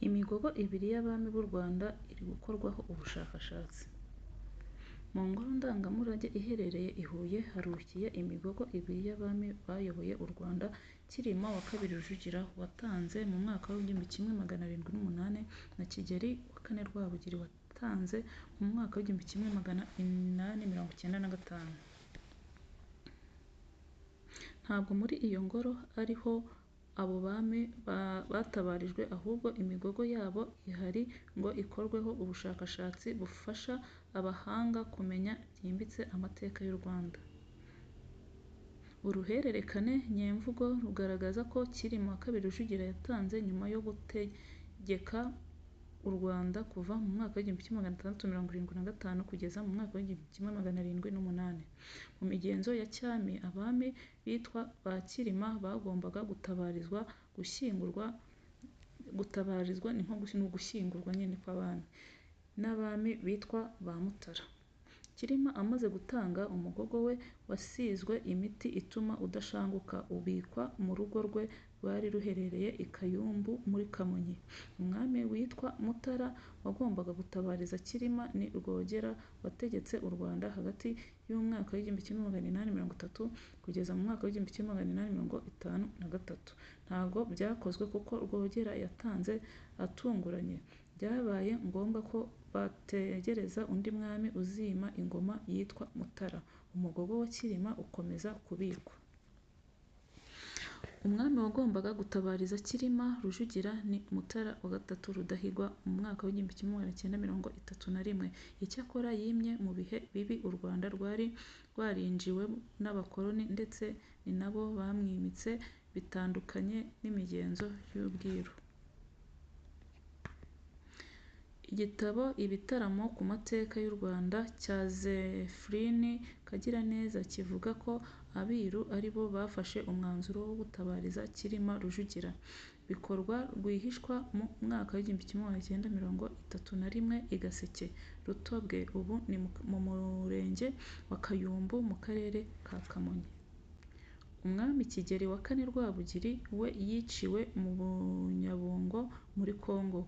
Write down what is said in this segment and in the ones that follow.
Imigogo ibiri y'abami b'u Rwanda iri gukorwaho ubushakashatsi. Mu ngoro ndangamurage iherereye i Huye harukiye imigogo ibiri y'abami bayoboye u Rwanda. Cyilima II Rujugira watanze mu mwaka w'1708 na Kigeli IV Rwabugili watanze mu mwaka w'1895. Ntabwo muri iyo ngoro ariho abo bami batabarijwe, ahubwo imigogo yabo ihari ngo ikorweho ubushakashatsi bufasha abahanga kumenya byimbitse amateka y'u Rwanda. Uruhererekane nyemvugo rugaragaza ko Cyilima II Rujugira yatanze nyuma yo gutegeka u Rwanda kuva mu mwaka w'1675 kugeza mu mwaka w'1708. Mu migenzo ya cyami, abami bitwa ba Cyilima bagombaga gutabarizwa ni nko gushyingurwa nyine kw'abami, n'abami bitwa ba Mutara. Cyilima amaze gutanga, umugogo we wasizwe imiti ituma udashanguka, ubikwa mu rugo rwe rwari ruherereye i Kayumbu muri Kamonyi. Umwami witwa Mutara wagombaga gutabariza Cyilima ni Rwogera wategetse u Rwanda hagati y'umwaka w'1830 kugeza mu mwaka w'1853. Ntabwo byakozwe kuko Rwogera yatanze atunguranye. Byabaye ngombwa ko bategereza undi mwami uzima ingoma yitwa Mutara. Umugogo wa Cyilima ukomeza kubikwa. Umwami wagombaga gutabariza Cyilima Rujugira ni Mutara III Rudahigwa mu mwaka w'1931. Icyakora yimye mu bihe bibi u Rwanda rwari rwarinjiwe n'abakoloni, ndetse ni nabo bamwimitse, bitandukanye n'imigenzo y'ubwiru. Igitabo Ibitaramo ku mateka y'u Rwanda cya Zéphirine Kagiraneza kivuga ko Abiru ari bo bafashe umwanzuro wo gutabariza Cyilima Rujugira. Bikorwa rwihishwa mu mwaka w'1931 i Gaseke Rutobwe, ubu ni mu murenge wa Kayumbu mu karere ka Kamonyi. Umwami Kigeli IV Rwabugili we yiciwe mu Bunyabungo muri Kongo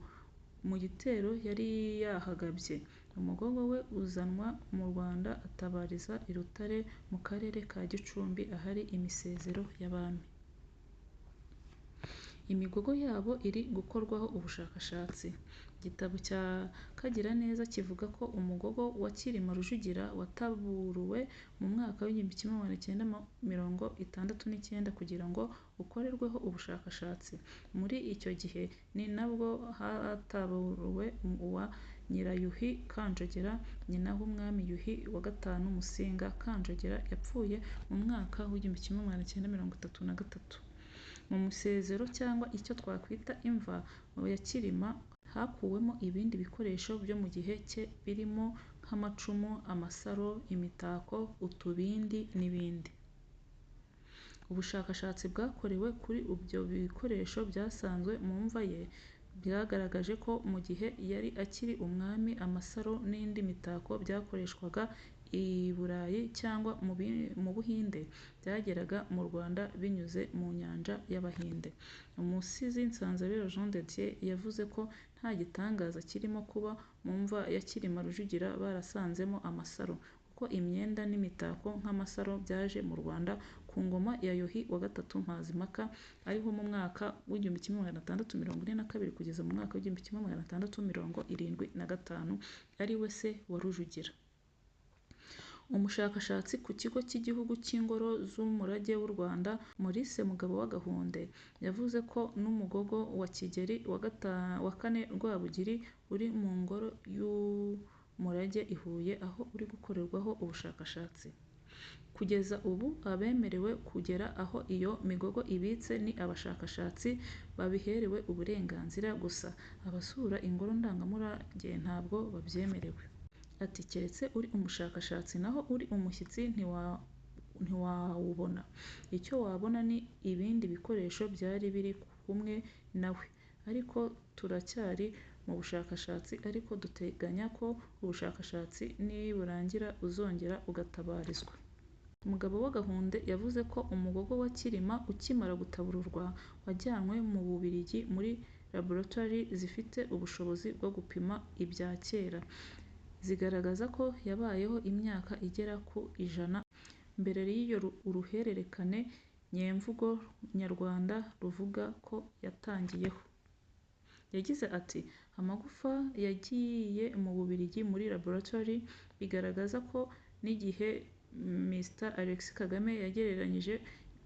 mu gitero yari yahagabye. Umugogo we uzanwa mu Rwanda atabariza i Rutare mu karere ka Gicumbi ahari imisezero y'abami. Imigogo yabo iri gukorwaho ubushakashatsi. Igitabo cya Kagiraneza kivuga ko umugogo wa Cyilima Rujugira wataburuwe mu mwaka w'1969 kugira ngo ukorerweho ubushakashatsi. Muri icyo gihe ni nabwo hataburuwe uwa Nyirayuhi Kanjogera, nyina w'umwami Yuhi V Musinga. Kanjogera yapfuye mu mwaka w'1933. Mu musezero cyangwa icyo twakwita imva ya Cyilima hakuwemo ibindi bikoresho byo mu gihe cye birimo nk'amacumu, amasaro, imitako, utubindi n'ibindi. Ubushakashatsi bwakorewe kuri ibyo bikoresho byasanzwe mu mva ye bwagaragaje ko mu gihe yari akiri umwami, amasaro n'indi mitako byakoreshwaga i Burayi cyangwa mu Buhinde byageraga mu Rwanda binyuze mu nyanja y'Abahinde. Umusizi Nsanzabera Jean de Dieu yavuze ko nta gitangaza kirimo kuba mu mva ya Cyilima Rujugira barasanzemo amasaro, kuko imyenda n'imitako nk'amasaro byaje mu Rwanda ku ngoma ya Yuhi V Mazimpaka, ariho mu mwaka w'1642 kugeza mu mwaka w'1675, ari we se wa Rujugira. Umushakashatsi ku Kigo cy'Igihugu cy'Ingoro z'Umurage w'u Rwanda, Maurice Mugabo-Gahunde, yavuze ko n'umugogo wa Kigeli IV Rwabugili uri mu Ngoro y'Umurage i Huye, aho uri gukorerwaho ubushakashatsi. Kugeza ubu abemerewe kugera aho iyo migogo ibitse ni abashakashatsi babiherewe uburenganzira gusa. Abasura ingoro ndangamurage ntabwo babyemerewe. Ati keretse uri umushakashatsi, naho uri umushyitsi ntiwawubona. Icyo wabona ni ibindi bikoresho byari biri kumwe nawe. Ariko turacyari mu bushakashatsi, ariko duteganya ko ubushakashatsi niburangira uzongera ugatabarizwa. Mugabo-Gahunde yavuze ko umugogo wa Cyilima ukimara gutabururwa wajyanywe mu Bubiligi muri laboratwari zifite ubushobozi bwo gupima ibya kera, zigaragaza ko yabayeho imyaka igera ku 100 mbere y'iyo uruhererekane nyemvugo nyarwanda ruvuga ko yatangiyeho. Yagize ati “Amagufa yagiye mu Bubiligi muri laboratwari bigaragaza ko n'igihe Mr Alexis Kagame yagerageje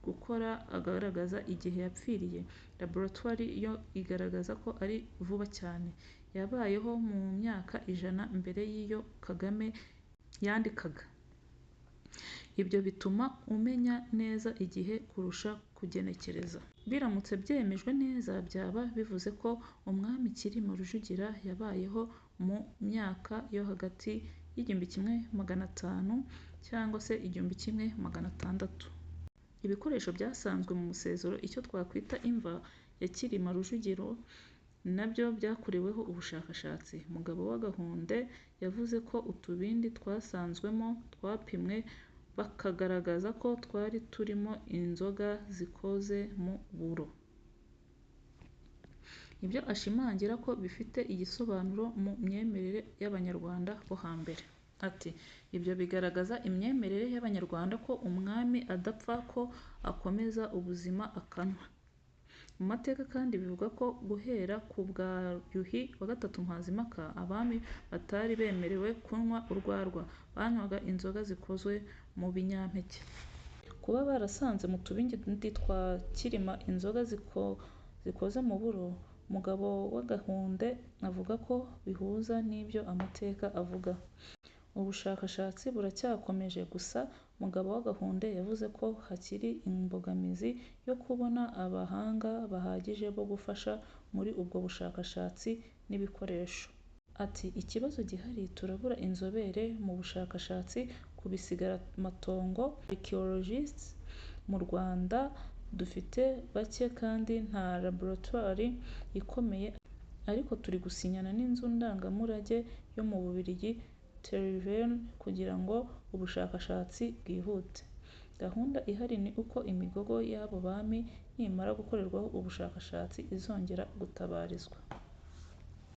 gukora agaragaza igihe yapfiriye, laboratwari yo igaragaza ko ari vuba cyane, yabayeho mu myaka 100 mbere y'iyo Kagame yandikaga. Ibyo bituma umenya neza igihe kurusha kugenekereza. Biramutse byemejwe neza, byaba bivuze ko umwami Cyilima Rujugira yabayeho mu myaka yo hagati y'1500 cyangwa se 1600. Ibikoresho byasanzwe mu musezero, icyo twakwita imva ya Cyilima Rujugiro, nabyo byakoreweho ubushakashatsi. Mugabo wa Gahunde yavuze ko utubindi twasanzwemo twapimwe bakagaragaza ko twari turimo inzoga zikoze mu buro. Ibyo ashimangira ko bifite igisobanuro mu myemerere y'Abanyarwanda bo hambere. Ati “Ibyo bigaragaza imyemerere y'Abanyarwanda ko umwami adapfa, ko akomeza ubuzima akanywa. Mu mateka kandi bivuga ko guhera ku bwa Yuhi III Mazimpaka, abami batari bemerewe kunywa urwarwa, banywaga inzoga zikozwe mu binyampeke. Kuba barasanze mu tubindi twa Cyilima inzoga zikoze mu buro, Mugabo wa Gahunde avuga ko bihuza n'ibyo amateka avuga. Ubushakashatsi buracyakomeje, gusa Mugabo wa Gahunde yavuze ko hakiri imbogamizi yo kubona abahanga bahagije bo gufasha muri ubwo bushakashatsi n'ibikoresho. Ati “Ikibazo gihari, turabura inzobere mu bushakashatsi ku bisigaramatongo archaeologists. Mu Rwanda dufite bake kandi nta laboratwari ikomeye, ariko turi gusinyana n'inzu ndangamurage yo mu Bubiligi Tervuren kugira ngo ubushakashatsi bwihute. Gahunda ihari ni uko imigogo y'abo bami nimara gukorerwaho ubushakashatsi izongera gutabarizwa.”